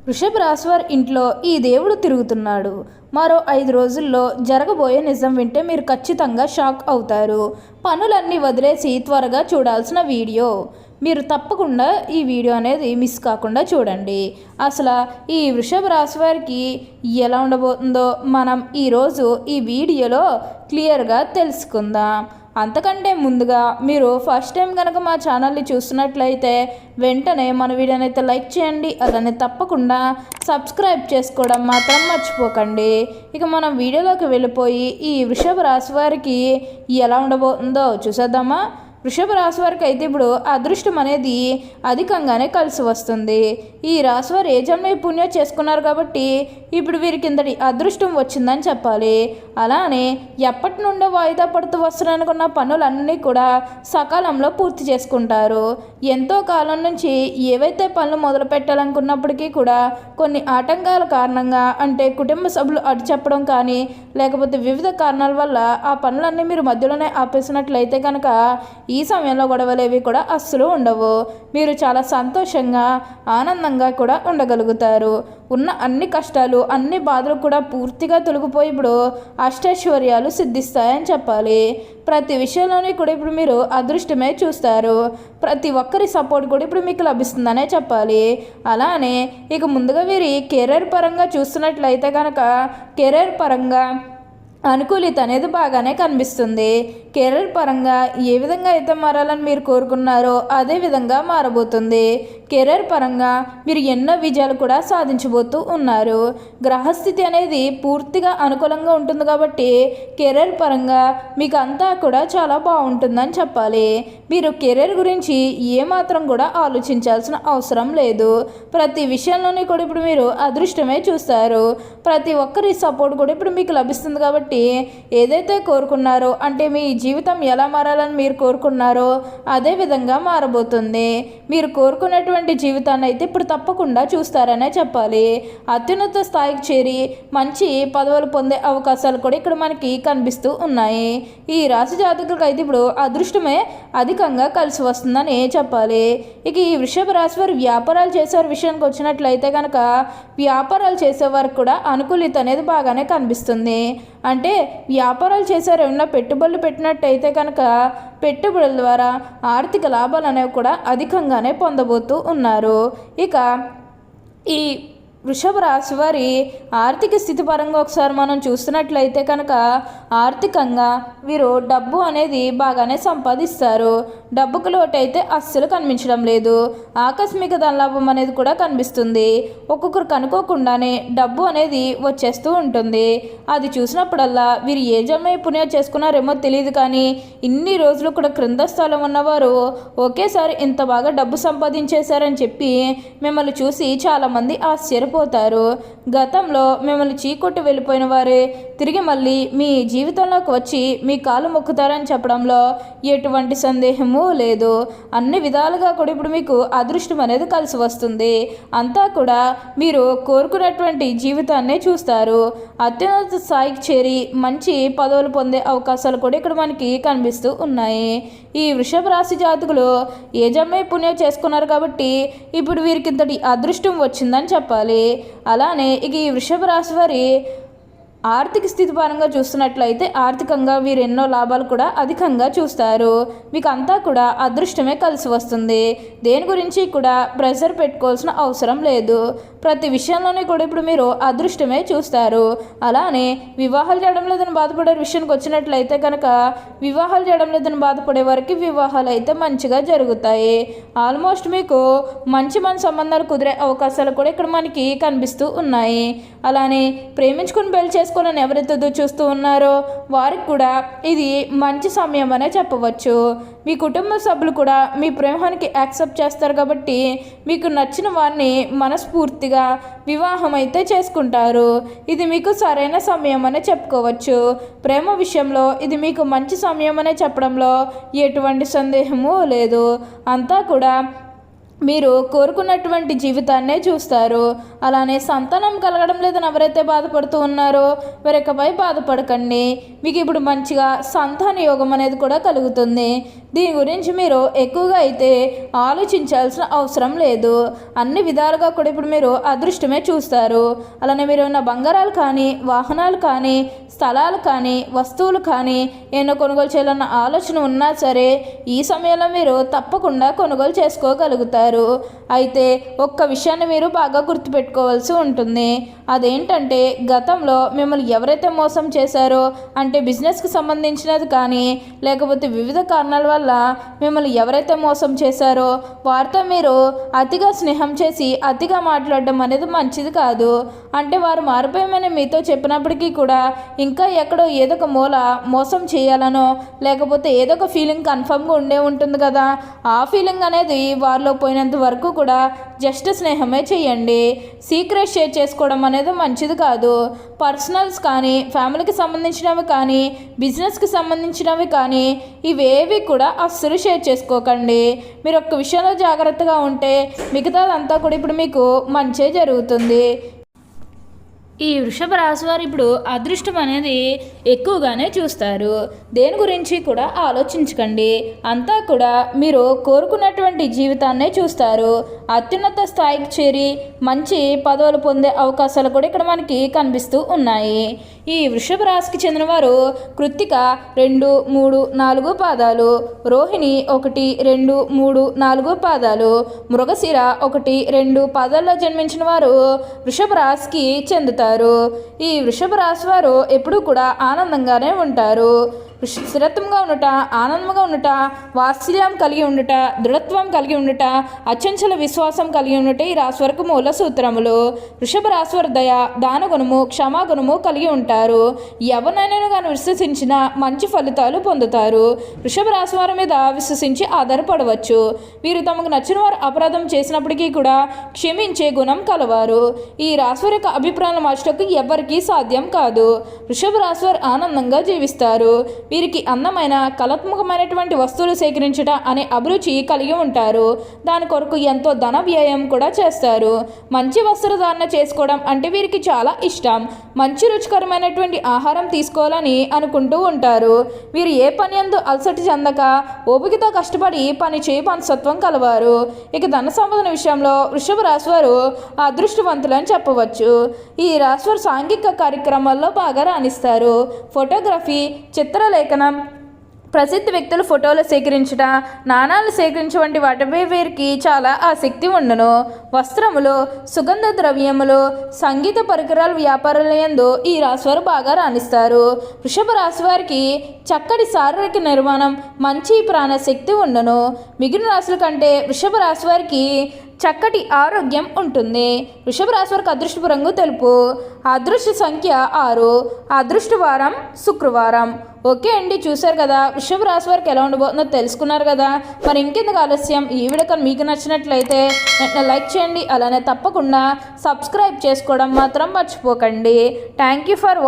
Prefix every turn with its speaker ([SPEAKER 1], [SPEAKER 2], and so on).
[SPEAKER 1] వృషభ రాశి వారి ఇంట్లో ఈ దేవుడు తిరుగుతున్నాడు. మరో 5 రోజుల్లో జరగబోయే నిజం వింటే మీరు ఖచ్చితంగా షాక్ అవుతారు. పనులన్నీ వదిలేసి త్వరగా చూడాల్సిన వీడియో. మీరు తప్పకుండా ఈ వీడియో అనేది మిస్ కాకుండా చూడండి. అసలు ఈ వృషభ రాశి వారికి ఎలా ఉండబోతుందో మనం ఈరోజు ఈ వీడియోలో క్లియర్గా తెలుసుకుందాం. అంతకంటే ముందుగా మీరు ఫస్ట్ టైం కనుక మా ఛానల్ని చూస్తున్నట్లయితే వెంటనే మన వీడియోని అయితే లైక్ చేయండి. అలానే తప్పకుండా సబ్స్క్రైబ్ చేసుకోవడం మాత్రం మర్చిపోకండి. ఇక మనం వీడియోలోకి వెళ్ళిపోయి ఈ వృషభ రాశి వారికి ఎలా ఉండబోతుందో చూసేద్దామా. వృషభ రాశి వారికి అయితే ఇప్పుడు అదృష్టం అనేది అధికంగానే కలిసి వస్తుంది. ఈ రాశి వారు ఏ జన్మ పుణ్యం చేసుకున్నారు కాబట్టి ఇప్పుడు వీరికి ఇంతటి అదృష్టం వచ్చిందని చెప్పాలి. అలానే ఎప్పటి నుండో వాయిదా పడుతూ వస్తున్నారనుకున్న పనులన్నీ కూడా సకాలంలో పూర్తి చేసుకుంటారు. ఎంతో కాలం నుంచి ఏవైతే పనులు మొదలు పెట్టాలనుకున్నప్పటికీ కూడా కొన్ని ఆటంకాల కారణంగా, అంటే కుటుంబ సభ్యులు అడ్డు చెప్పడం కానీ లేకపోతే వివిధ కారణాల వల్ల ఆ పనులన్నీ మీరు మధ్యలోనే ఆపేసినట్లయితే కనుక ఈ సమయంలో గొడవలేవి కూడా అస్సలు ఉండవు. మీరు చాలా సంతోషంగా ఆనందంగా కూడా ఉండగలుగుతారు. ఉన్న అన్ని కష్టాలు అన్ని బాధలు కూడా పూర్తిగా తొలగిపోయి ఇప్పుడు అష్టైశ్వర్యాలు సిద్ధిస్తాయని చెప్పాలి. ప్రతి విషయంలోని కూడా ఇప్పుడు మీరు అదృష్టమే చూస్తారు. ప్రతి ఒక్కరి సపోర్ట్ కూడా ఇప్పుడు మీకు లభిస్తుందనే చెప్పాలి. అలానే ఇక ముందుగా వీరి కెరీర్ పరంగా చూస్తున్నట్లయితే కనుక కెరీర్ పరంగా అనుకూలిత అనేది బాగానే కనిపిస్తుంది. కెరీర్ పరంగా ఏ విధంగా అయితే మారాలని మీరు కోరుకున్నారో అదే విధంగా మారబోతుంది. కెరీర్ పరంగా మీరు ఎన్నో విజయాలు కూడా సాధించబోతూ ఉన్నారు. గ్రహస్థితి అనేది పూర్తిగా అనుకూలంగా ఉంటుంది కాబట్టి కెరీర్ పరంగా మీకు అంతా కూడా చాలా బాగుంటుందని చెప్పాలి. మీరు కెరీర్ గురించి ఏమాత్రం కూడా ఆలోచించాల్సిన అవసరం లేదు. ప్రతి విషయంలోనే కూడా ఇప్పుడు మీరు అదృష్టమే చూస్తారు. ప్రతి ఒక్కరి సపోర్ట్ కూడా ఇప్పుడు మీకు లభిస్తుంది కాబట్టి ఏదైతే కోరుకున్నారో, అంటే మీ జీవితం ఎలా మారాలని మీరు కోరుకున్నారో అదే విధంగా మారబోతుంది. మీరు కోరుకున్నటువంటి జీవితాన్ని అయితే ఇప్పుడు తప్పకుండా చూస్తారనే చెప్పాలి. అత్యున్నత స్థాయికి చేరి మంచి పదవులు పొందే అవకాశాలు కూడా ఇక్కడ మనకి కనిపిస్తూ ఉన్నాయి. ఈ రాశి జాతకులకు అయితే ఇప్పుడు అదృష్టమే అధికంగా కలిసి వస్తుందని చెప్పాలి. ఇక ఈ వృషభ రాశి వారు వ్యాపారాలు చేసేవారి విషయానికి వచ్చినట్లయితే కనుక వ్యాపారాలు చేసేవారికి కూడా అనుకూలిత అనేది బాగానే కనిపిస్తుంది. అంటే వ్యాపారాలు చేసేవారు ఏమన్నా పెట్టుబడులు పెట్టినట్టయితే కనుక పెట్టుబడుల ద్వారా ఆర్థిక లాభాలు అనేవి కూడా అధికంగానే పొందబోతూ ఉన్నారు. ఇక ఈ వృషభ రాశి వారి ఆర్థిక స్థితి పరంగా ఒకసారి మనం చూస్తున్నట్లయితే కనుక ఆర్థికంగా వీరు డబ్బు అనేది బాగానే సంపాదిస్తారు. డబ్బుకు లోటు అయితే అస్సలు కనిపించడం లేదు. ఆకస్మిక ధనలాభం అనేది కూడా కనిపిస్తుంది. ఒక్కొక్కరికి అనుకోకుండానే డబ్బు అనేది వచ్చేస్తూ ఉంటుంది. అది చూసినప్పుడల్లా వీరు ఏ జన్మ పుణ్యం చేసుకున్నారేమో తెలియదు, కానీ ఇన్ని రోజులు కూడా క్రింద స్థలం ఉన్నవారు ఒకేసారి ఇంత బాగా డబ్బు సంపాదించేశారని చెప్పి మిమ్మల్ని చూసి చాలామంది ఆశ్చర్యపోతారు. గతంలో మిమ్మల్ని చీకొట్టి వెళ్ళిపోయిన వారే తిరిగి మళ్ళీ మీ జీవితంలోకి వచ్చి మీ కాలు మొక్కుతారని చెప్పడంలో ఎటువంటి సందేహము లేదు. అన్ని విధాలుగా కూడా ఇప్పుడు మీకు అదృష్టం అనేది కలిసి వస్తుంది. అంతా కూడా మీరు కోరుకున్నటువంటి జీవితాన్నే చూస్తారు. అత్యున్నత స్థాయికి చేరి మంచి పదవులు పొందే అవకాశాలు కూడా ఇక్కడ మనకి కనిపిస్తూ ఉన్నాయి. ఈ వృషభ రాశి జాతకులు ఏ జన్మ పుణ్యం చేసుకున్నారు కాబట్టి ఇప్పుడు వీరికి ఇంతటి అదృష్టం వచ్చిందని చెప్పాలి. అలానే ఇక ఈ వృషభ రాశి వారి ఆర్థిక స్థితి పరంగా చూస్తున్నట్లయితే ఆర్థికంగా వీరు ఎన్నో లాభాలు కూడా అధికంగా చూస్తారు. మీకు అంతా కూడా అదృష్టమే కలిసి వస్తుంది. దేని గురించి కూడా ప్రెషర్ పెట్టుకోవాల్సిన అవసరం లేదు. ప్రతి విషయంలోనే కూడా ఇప్పుడు మీరు అదృష్టమే చూస్తారు. అలానే వివాహాలు చేయడం లేదని బాధపడే విషయానికి వచ్చినట్లయితే కనుక వివాహాలు చేయడం లేదని బాధపడే వారికి వివాహాలు అయితే మంచిగా జరుగుతాయి. ఆల్మోస్ట్ మీకు మంచి సంబంధాలు కుదిరే అవకాశాలు కూడా ఇక్కడ మనకి కనిపిస్తూ ఉన్నాయి. అలానే ప్రేమించుకుని పెళ్లి చేసుకోవాలని ఎవరైతే చూస్తూ ఉన్నారో వారికి కూడా ఇది మంచి సమయం అనే చెప్పవచ్చు. మీ కుటుంబ సభ్యులు కూడా మీ ప్రేమానికి యాక్సెప్ట్ చేస్తారు కాబట్టి మీకు నచ్చిన వారిని మనస్ఫూర్తిగా వివాహం అయితే చేసుకుంటారు. ఇది మీకు సరైన సమయం అనే చెప్పుకోవచ్చు. ప్రేమ విషయంలో ఇది మీకు మంచి సమయం అనే చెప్పడంలో ఎటువంటి సందేహము లేదు. అంతా కూడా మీరు కోరుకున్నటువంటి జీవితాన్నే చూస్తారు. అలానే సంతానం కలగడం లేదని ఎవరైతే బాధపడుతూ ఉన్నారో వారికపై బాధపడకండి. మీకు ఇప్పుడు మంచిగా సంతాన యోగం అనేది కూడా కలుగుతుంది. దీని గురించి మీరు ఎక్కువగా అయితే ఆలోచించాల్సిన అవసరం లేదు. అన్ని విధాలుగా కూడా ఇప్పుడు మీరు అదృష్టమే చూస్తారు. అలానే మీరు ఉన్న బంగారాలు కానీ, వాహనాలు కానీ, స్థలాలు కానీ, వస్తువులు కానీ ఏమైనా కొనుగోలు చేయాలన్న ఆలోచన ఉన్నా సరే ఈ సమయంలో మీరు తప్పకుండా కొనుగోలు చేసుకోగలుగుతారు. అయితే ఒక్క విషయాన్ని మీరు బాగా గుర్తుపెట్టుకోవాల్సి ఉంటుంది. అదేంటంటే గతంలో మిమ్మల్ని ఎవరైతే మోసం చేశారో, అంటే బిజినెస్కి సంబంధించినది కానీ లేకపోతే వివిధ కారణాల వల్ల మిమ్మల్ని ఎవరైతే మోసం చేశారో వారితో మీరు అతిగా స్నేహం చేసి అతిగా మాట్లాడడం అనేది మంచిది కాదు. అంటే వారు మారిపోయామని మీతో చెప్పినప్పటికీ కూడా ఇంకా ఎక్కడో ఏదో ఒక మూల మోసం చేయాలనో లేకపోతే ఏదో ఒక ఫీలింగ్ కన్ఫర్మ్గా ఉండే ఉంటుంది కదా. ఆ ఫీలింగ్ అనేది వారిలో పోయినంత వరకు కూడా జస్ట్ స్నేహమే చేయండి. సీక్రెట్ షేర్ చేసుకోవడం అనేది మంచిది కాదు. పర్సనల్స్ కానీ, ఫ్యామిలీకి సంబంధించినవి కానీ, బిజినెస్కి సంబంధించినవి కానీ ఇవేవి కూడా అస్సలు షేర్ చేసుకోకండి. మీరు ఒక్క విషయంలో జాగ్రత్తగా ఉంటే మిగతాదంతా కూడా ఇప్పుడు మీకు మంచే జరుగుతుంది. ఈ వృషభ రాశి వారు ఇప్పుడు అదృష్టం అనేది ఎక్కువగానే చూస్తారు. దేని గురించి కూడా ఆలోచించకండి. అంతా కూడా మీరు కోరుకున్నటువంటి జీవితాన్నే చూస్తారు. అత్యున్నత స్థాయికి చేరి మంచి పదవులు పొందే అవకాశాలు కూడా ఇక్కడ మనకి కనిపిస్తూ ఉన్నాయి. ఈ వృషభ రాశికి చెందినవారు కృత్తిక 2, 3, 4 పాదాలు, రోహిణి 1, 2, 3, 4 పాదాలు, మృగశిర 1, 2 పాదాల్లో జన్మించిన వారు వృషభ రాశికి చెందుతారు. ఈ వృషభ రాశి వారు ఎప్పుడూ కూడా ఆనందంగానే ఉంటారు. స్థిరత్వంగా ఉండుట, ఆనందంగా ఉండుట, వాత్సల్యం కలిగి ఉండుట, దృఢత్వం కలిగి ఉండుట, అచంచల విశ్వాసం కలిగి ఉండుట ఈ రాశి వరకు మూల సూత్రములు. వృషభ రాశి వారు దయ, దానగుణము, క్షమాగుణము కలిగి ఉంటారు. ఎవరినైనా కానీ విశ్వసించిన మంచి ఫలితాలు పొందుతారు. వృషభ రాశి వారి మీద విశ్వసించి ఆధారపడవచ్చు. వీరు తమకు నచ్చిన వారు అపరాధం చేసినప్పటికీ కూడా క్షమించే గుణం కలవారు. ఈ రాశి వారి యొక్క అభిప్రాయాలు మార్చడానికి ఎవరికీ సాధ్యం కాదు. వృషభ రాశి వారు ఆనందంగా జీవిస్తారు. వీరికి అందమైన కళాత్మకమైనటువంటి వస్తువులు సేకరించుట అనే అభిరుచి కలిగి ఉంటారు. దాని కొరకు ఎంతో ధన వ్యయం కూడా చేస్తారు. మంచి వస్త్రధారణ చేసుకోవడం అంటే వీరికి చాలా ఇష్టం. మంచి రుచికరమైనటువంటి ఆహారం తీసుకోవాలని అనుకుంటూ ఉంటారు. వీరు ఏ పని యందు అలసట చెందక ఓపికతో కష్టపడి పని చేయ మనస్తత్వం కలవారు. ఇక ధన సంపాదన విషయంలో వృషభ రాశి వారు అదృష్టవంతులని చెప్పవచ్చు. ఈ రాశి వారు సాంఘిక కార్యక్రమాల్లో బాగా రాణిస్తారు. ఫోటోగ్రఫీ, చిత్రలేఖనం, ప్రసిద్ధ వ్యక్తుల ఫోటోలు సేకరించుట, నాణాలు సేకరించే వంటి వాటిపై వీరికి చాలా ఆసక్తి ఉండును. వస్త్రములు, సుగంధ ద్రవ్యములు, సంగీత పరికరాల వ్యాపారాల యందు ఈ రాశివారు బాగా రాణిస్తారు. వృషభ రాశి వారికి చక్కటి శారీరక నిర్మాణం, మంచి ప్రాణశక్తి ఉండును. మిగిలిన రాశుల కంటే వృషభ రాశి వారికి చక్కటి ఆరోగ్యం ఉంటుంది. వృషభ రాశి వారికి అదృష్టపు రంగు తెలుపు, అదృష్ట సంఖ్య 6, అదృష్ట వారం శుక్రవారం. ఓకే అండి, చూశారు కదా వృషభ రాశి వారికి ఎలా ఉండబోతుందో తెలుసుకున్నారు కదా. మరి ఇంకెందుకు ఆలస్యం, ఈ వీడియో కానీ మీకు నచ్చినట్లయితే లైక్ చేయండి. అలానే తప్పకుండా సబ్స్క్రైబ్ చేసుకోవడం మాత్రం మర్చిపోకండి. Thank you for watching.